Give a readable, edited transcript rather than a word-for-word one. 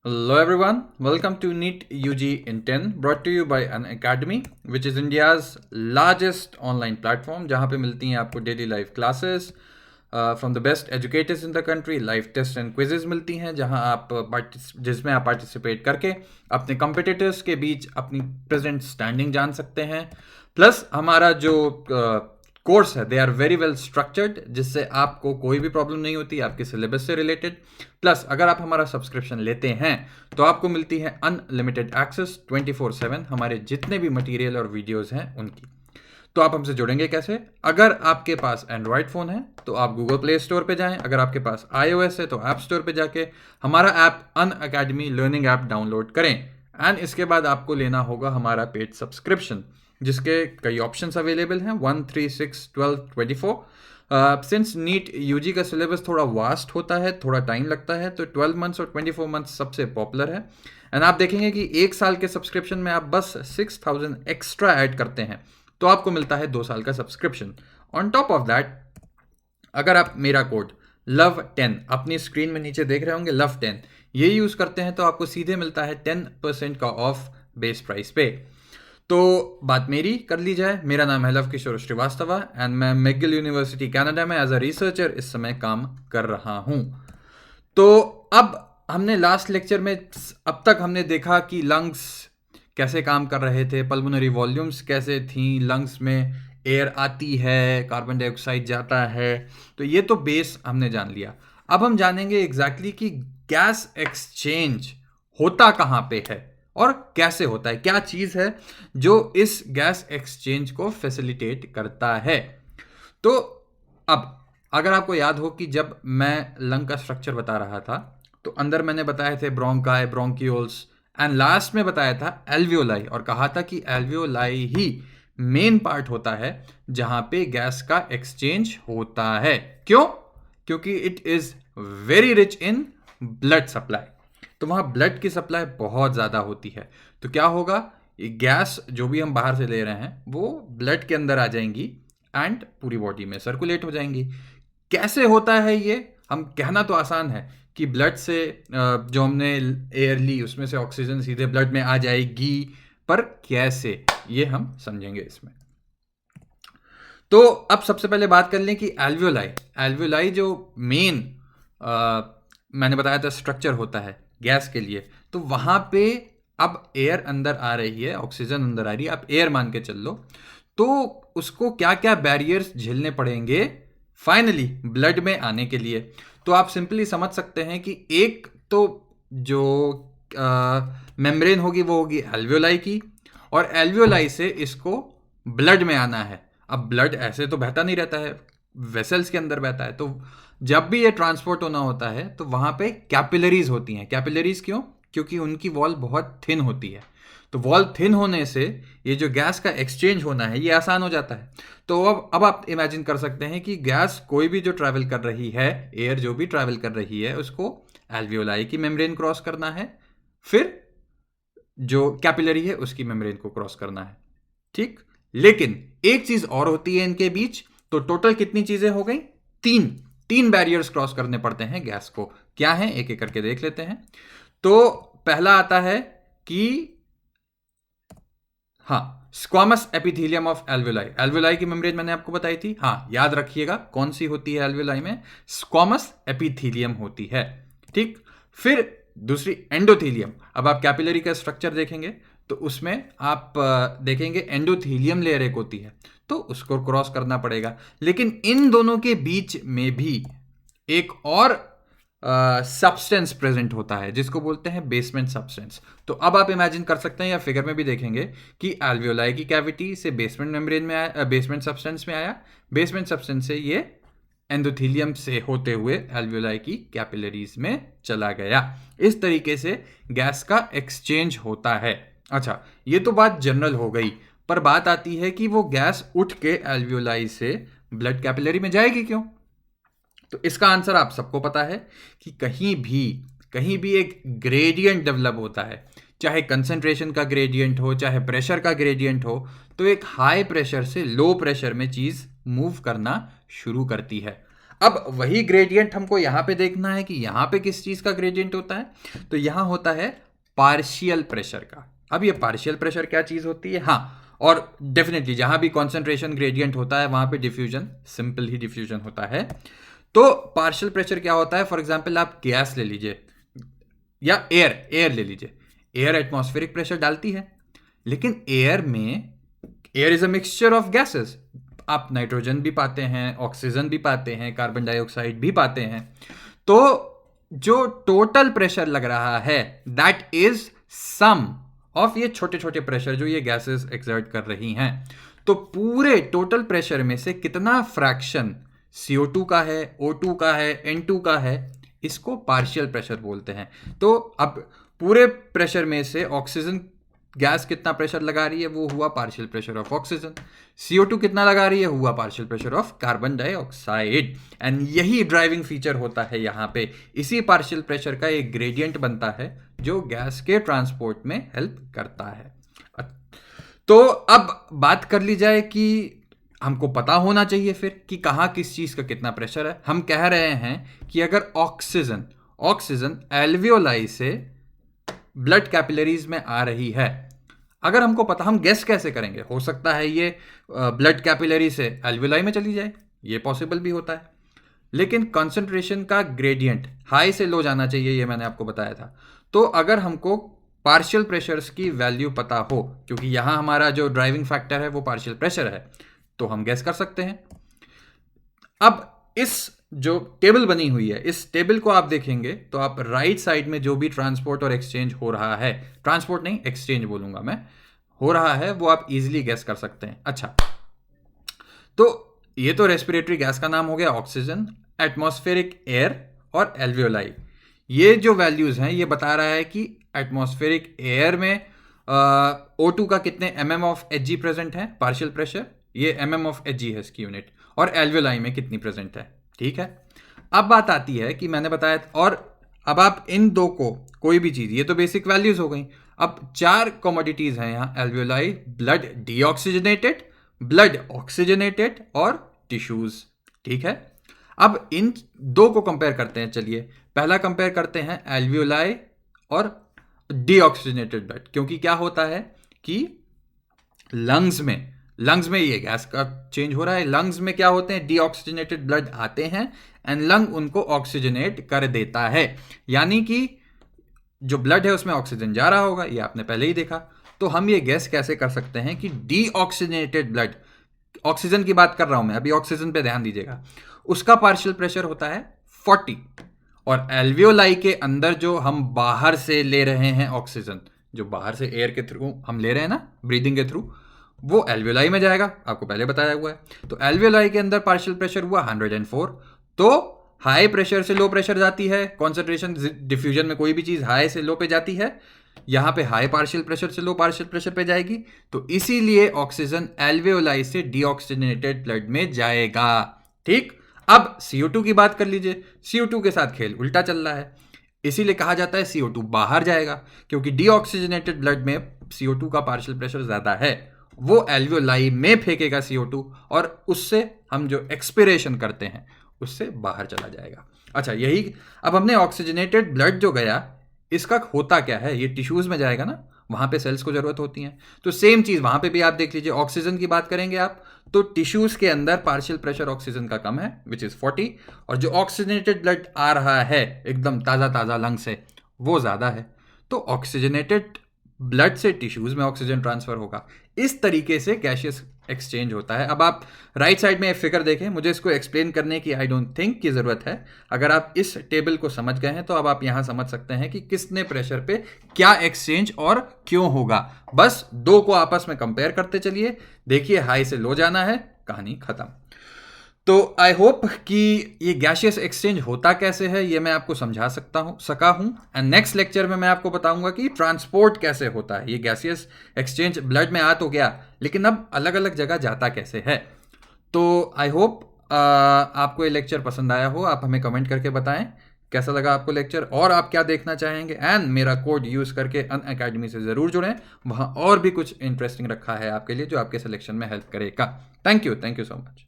Hello everyone, welcome to NEET UG in 10 brought to you by an academy which is India's largest online platform जहाँ पे मिलती हैं आपको daily live classes from the best educators in the country. Live test and quizzes मिलती हैं जहाँ आप जिसमें आप पार्टिसिपेट करके अपने कॉम्पिटिटर्स के बीच अपनी प्रेजेंट स्टैंडिंग जान सकते हैं। प्लस हमारा जो कोर्स है they are very well structured, जिससे आपको कोई भी प्रॉब्लम नहीं होती आपके सिलेबस से रिलेटेड। प्लस अगर आप हमारा सब्सक्रिप्शन लेते हैं तो आपको मिलती है अनलिमिटेड एक्सेस 24/7 हमारे जितने भी मटेरियल और वीडियोस हैं उनकी। तो आप हमसे जुड़ेंगे कैसे? अगर आपके पास एंड्रॉयड फ़ोन है तो आप गूगल प्ले स्टोर पे जाएं, अगर आपके पास iOS है तो ऐप स्टोर पे जाके हमारा ऐप अन अकेडमी लर्निंग ऐप डाउनलोड करें। एंड इसके बाद आपको लेना होगा हमारा पेड सब्सक्रिप्शन, जिसके कई ऑप्शंस अवेलेबल हैं 1, 3, 6, 12, 24। सिंस नीट यूजी का सिलेबस थोड़ा वास्ट होता है, थोड़ा टाइम लगता है, तो 12 मंथ्स और 24 मंथ्स सबसे पॉपुलर है। एंड आप देखेंगे कि एक साल के सब्सक्रिप्शन में आप बस 6000 एक्स्ट्रा ऐड करते हैं तो आपको मिलता है 2 साल का subscription. On top of that, अगर आप मेरा कोड LOVE10 अपनी स्क्रीन में नीचे देख रहे होंगे LOVE10 ये यूज़ करते हैं तो आपको सीधे मिलता है 10% का ऑफ बेस प्राइस पे। तो बात मेरी कर ली जाए, मेरा नाम है लव किशोर श्रीवास्तव एंड मैं मैगिल यूनिवर्सिटी कनाडा में एज अ रिसर्चर इस समय काम कर रहा हूँ। तो अब हमने लास्ट लेक्चर में अब तक हमने देखा कि लंग्स कैसे काम कर रहे थे, पल्मोनरी वॉल्यूम्स कैसे थी, लंग्स में एयर आती है, कार्बन डाइऑक्साइड जाता है, तो ये तो बेस हमने जान लिया। अब हम जानेंगे एग्जैक्टली कि गैस एक्सचेंज होता कहाँ पे है और कैसे होता है, क्या चीज़ है जो इस गैस एक्सचेंज को फैसिलिटेट करता है। तो अब अगर आपको याद हो कि जब मैं लंग का स्ट्रक्चर बता रहा था तो अंदर मैंने बताए थे ब्रोंकाई, ब्रोंक्यूल्स एंड लास्ट में बताया था एल्वियोलाई, और कहा था कि एल्वियोलाई ही मेन पार्ट होता है जहां पे गैस का एक्सचेंज होता है। क्यों? क्योंकि it is very rich in blood supply, तो वहां ब्लड की सप्लाई बहुत ज़्यादा होती है। तो क्या होगा, ये गैस जो भी हम बाहर से ले रहे हैं वो ब्लड के अंदर आ जाएंगी एंड पूरी बॉडी में सर्कुलेट हो जाएंगी। कैसे होता है ये? हम कहना तो आसान है कि ब्लड से जो हमने एयर ली उसमें से ऑक्सीजन सीधे ब्लड में आ जाएगी, पर कैसे ये हम समझेंगे इसमें। तो अब सबसे पहले बात कर लें कि एल्वियोलाई जो मेन मैंने बताया था स्ट्रक्चर होता है गैस के लिए, तो वहां पे अब एयर अंदर आ रही है, ऑक्सीजन अंदर आ रही है, आप एयर मान के चल लो, तो उसको क्या क्या बैरियर्स झेलने पड़ेंगे फाइनली ब्लड में आने के लिए। तो आप सिंपली समझ सकते हैं कि एक तो जो मेम्ब्रेन होगी वो होगी एल्वियोलाई की, और एल्वियोलाई से इसको ब्लड में आना है। अब ब्लड ऐसे तो बहता नहीं रहता है, वेसल्स के अंदर बहता है, तो जब भी ये ट्रांसपोर्ट होना होता है तो वहां पे कैपिलरीज होती हैं। कैपिलरीज क्यों? क्योंकि उनकी वॉल बहुत थिन होती है, तो वॉल थिन होने से ये जो गैस का एक्सचेंज होना है ये आसान हो जाता है। तो अब आप इमेजिन कर सकते हैं कि गैस कोई भी जो ट्रैवल कर रही है, एयर जो भी ट्रैवल कर रही है, उसको एल्वियोलाई की मेम्ब्रेन क्रॉस करना है, फिर जो कैपिलरी है उसकी मेम्ब्रेन को क्रॉस करना है, ठीक। लेकिन एक चीज और होती है इनके बीच, तो टोटल कितनी चीजें हो गई? तीन बैरियर्स क्रॉस करने पड़ते हैं गैस को। क्या है, एक एक करके देख लेते हैं। तो पहला आता है कि हाँ, squamous epithelium of alveoli. Alveoli की मेम्ब्रेन मैंने आपको बताई थी, हाँ याद रखिएगा कौन सी होती है एल्वियोलाई में, स्क्वामस एपिथेलियम होती है, ठीक। फिर दूसरी एंडोथेलियम। अब आप कैपिलरी का स्ट्रक्चर देखेंगे तो उसमें आप देखेंगे एंडोथेलियम लेयर एक होती है, तो उसको क्रॉस करना पड़ेगा। लेकिन इन दोनों के बीच में भी एक और सब्सटेंस प्रेजेंट होता है जिसको बोलते हैं बेसमेंट सब्सटेंस। तो अब आप इमेजिन कर सकते हैं या फिगर में भी देखेंगे कि एल्वियोलाई की कैविटी से बेसमेंट मेम्ब्रेन में आया, बेसमेंट सब्सटेंस में आया, बेसमेंट सब्सटेंस से ये एंडोथेलियम से होते हुए एल्वियोलाई की कैपिलरीज में चला गया। इस तरीके से गैस का एक्सचेंज होता है। अच्छा, ये तो बात जनरल हो गई, पर बात आती है कि वो गैस उठ के एल्वियोलाई से ब्लड कैपिलरी में जाएगी क्यों? तो इसका आंसर आप सबको पता है कि कहीं भी एक ग्रेडियंट डेवलप होता है, चाहे कंसंट्रेशन का ग्रेडियंट हो, चाहे प्रेशर का ग्रेडियंट हो, तो एक हाई प्रेशर से लो प्रेशर में चीज मूव करना शुरू करती है। अब वही ग्रेडियंट हमको यहां पे देखना है कि यहां पे किस चीज का ग्रेडियंट होता है। तो यहां होता है पार्शियल प्रेशर का। अब ये पार्शियल प्रेशर क्या चीज होती है? हाँ, और डेफिनेटली जहां भी कॉन्सेंट्रेशन ग्रेडियंट होता है वहां पे डिफ्यूजन, सिंपल ही डिफ्यूजन होता है। तो पार्शियल प्रेशर क्या होता है? फॉर एग्जाम्पल आप गैस ले लीजिए या एयर ले लीजिए। एयर एटमॉस्फेरिक प्रेशर डालती है, लेकिन air is a mixture of gases. आप नाइट्रोजन भी पाते हैं, ऑक्सीजन भी पाते हैं, कार्बन डाइऑक्साइड भी पाते हैं। तो जो टोटल प्रेशर लग रहा है दैट इज सम ऑफ ये छोटे छोटे प्रेशर जो ये गैसेस एक्सर्ट कर रही हैं। तो पूरे टोटल प्रेशर में से कितना फ्रैक्शन CO2 का है, O2 का है, N2 का है, इसको पार्शियल प्रेशर बोलते हैं। तो अब पूरे प्रेशर में से ऑक्सीजन गैस कितना प्रेशर लगा रही है, वो हुआ partial pressure of oxygen. CO2 कितना लगा रही है, हुआ partial pressure of carbon dioxide. And यही ड्राइविंग फीचर होता है यहाँ पे। इसी पार्शियल प्रेशर का एक ग्रेडियंट बनता है जो गैस के ट्रांसपोर्ट में हेल्प करता है। तो अब बात कर ली जाए कि हमको पता होना चाहिए फिर कि कहाँ किस चीज का कितना प्रेशर है। हम कह रहे हैं कि अगर ऑक्सीजन एल्वियोलाई से ब्लड कैपिलरीज में आ रही है, अगर हमको पता, हम गेस कैसे करेंगे? हो सकता है ये ब्लड कैपिलरी से एल्वियोलाई में चली जाए, ये पॉसिबल भी होता है। लेकिन कंसंट्रेशन का ग्रेडियंट हाई से लो जाना चाहिए, ये मैंने आपको बताया था। तो अगर हमको पार्शियल प्रेशर्स की वैल्यू पता हो, क्योंकि यहां हमारा जो ड्राइविंग फैक्टर है वो पार्शियल प्रेशर है, तो हम गेस कर सकते हैं। अब इस जो टेबल बनी हुई है, इस टेबल को आप देखेंगे तो आप राइट साइड में जो भी ट्रांसपोर्ट और एक्सचेंज हो रहा है, ट्रांसपोर्ट नहीं एक्सचेंज बोलूंगा मैं, हो रहा है, वो आप इजीली गेस कर सकते हैं। अच्छा, तो ये तो रेस्पिरेटरी गैस का नाम हो गया ऑक्सीजन, एटमॉस्फेरिक एयर और एल्वियोलाई। ये जो वैल्यूज हैं ये बता रहा है कि एटमॉस्फेरिक एयर में O2 का कितने mm ऑफ Hg प्रेजेंट है, पार्शियल प्रेशर, ये mm ऑफ Hg है इसकी यूनिट, और एल्वियोलाई में कितनी प्रेजेंट है। ठीक है, अब बात आती है कि मैंने बताया, और अब आप इन दो को कोई भी चीज, ये तो बेसिक वैल्यूज हो गई। अब 4 कमोडिटीज हैं यहाँ, alveoli, blood deoxygenated, blood oxygenated और टिश्यूज। ठीक है, अब इन दो को कंपेयर करते हैं। चलिए पहला कंपेयर करते हैं एल्वियोलाई और डीऑक्सीजनेटेड ब्लड, क्योंकि क्या होता है कि लंग्स में ये गैस का चेंज हो रहा है। लंग्स में क्या होते हैं, डीऑक्सीजनेटेड ब्लड आते हैं एंड लंग उनको ऑक्सीजनेट कर देता है, यानी कि जो ब्लड है उसमें ऑक्सीजन जा रहा होगा, ये आपने पहले ही देखा। तो हम ये गैस कैसे कर सकते हैं कि डीऑक्सीजनेटेड ब्लड, ऑक्सीजन की बात कर रहा हूं मैं अभी, ऑक्सीजन पे ध्यान दीजिएगा, उसका पार्शियल प्रेशर होता है 40, और एल्वियोलाई के अंदर जो हम बाहर से ले रहे हैं ऑक्सीजन, जो बाहर से एयर के थ्रू हम ले रहे हैं ना, ब्रीदिंग के थ्रू, वो एल्वियोलाई में जाएगा, आपको पहले बताया हुआ है। तो एल्वियोलाई के अंदर पार्शियल प्रेशर हुआ 104। तो हाई प्रेशर से लो प्रेशर जाती है, कॉन्सेंट्रेशन डिफ्यूजन में कोई भी चीज हाई से लो पे जाती है, यहां पे हाई पार्शियल प्रेशर से लो पार्शियल प्रेशर पे जाएगी। तो इसीलिए ऑक्सीजन एल्वियोलाई से डीऑक्सीजनेटेड ब्लड में जाएगा। ठीक, अब CO2 की बात कर लीजिए। CO2 के साथ खेल उल्टा चल रहा है, इसीलिए कहा जाता है CO2 बाहर जाएगा, क्योंकि डीऑक्सीजनेटेड ब्लड में CO2 का पार्शियल प्रेशर ज्यादा है, वो एल्वियोलाई में फेंकेगा CO2, और उससे हम जो एक्सपिरेशन करते हैं उससे बाहर चला जाएगा। अच्छा, यही अब हमने ऑक्सीजनेटेड ब्लड जो गया, इसका होता क्या है, ये टिश्यूज में जाएगा ना, वहां पे सेल्स को जरूरत होती है। तो सेम चीज वहां पे भी आप देख लीजिए, ऑक्सीजन की बात करेंगे आप, तो टिश्यूज के अंदर पार्शियल प्रेशर ऑक्सीजन का कम है विच इज 40, और जो ऑक्सीजनेटेड ब्लड आ रहा है एकदम ताजा ताजा लंग से, वो ज्यादा है। तो ऑक्सीजनेटेड ब्लड से टिश्यूज में ऑक्सीजन ट्रांसफर होगा। इस तरीके से गैसियस एक्सचेंज होता है। अब आप राइट साइड में फिगर देखें, मुझे इसको एक्सप्लेन करने की आई डोंट थिंक की जरूरत है। अगर आप इस टेबल को समझ गए हैं तो अब आप यहां समझ सकते हैं कि किसने प्रेशर पे क्या एक्सचेंज और क्यों होगा। बस दो को आपस में कंपेयर करते चलिए, देखिए हाई से लो जाना है, कहानी खत्म। तो आई होप कि ये गैसियस एक्सचेंज होता कैसे है ये मैं आपको समझा सका हूं। एंड नेक्स्ट लेक्चर में मैं आपको बताऊंगा कि ट्रांसपोर्ट कैसे होता है। ये गैसियस एक्सचेंज ब्लड में आ तो गया, लेकिन अब अलग अलग जगह जाता कैसे है। तो आई होप आपको ये लेक्चर पसंद आया हो। आप हमें कमेंट करके बताएं कैसा लगा आपको लेक्चर, और आप क्या देखना चाहेंगे। एंड मेरा कोड यूज करके अनअकैडमी से जरूर जुड़ें, वहां और भी कुछ इंटरेस्टिंग रखा है आपके लिए जो आपके सिलेक्शन में हेल्प करेगा। Thank you so much.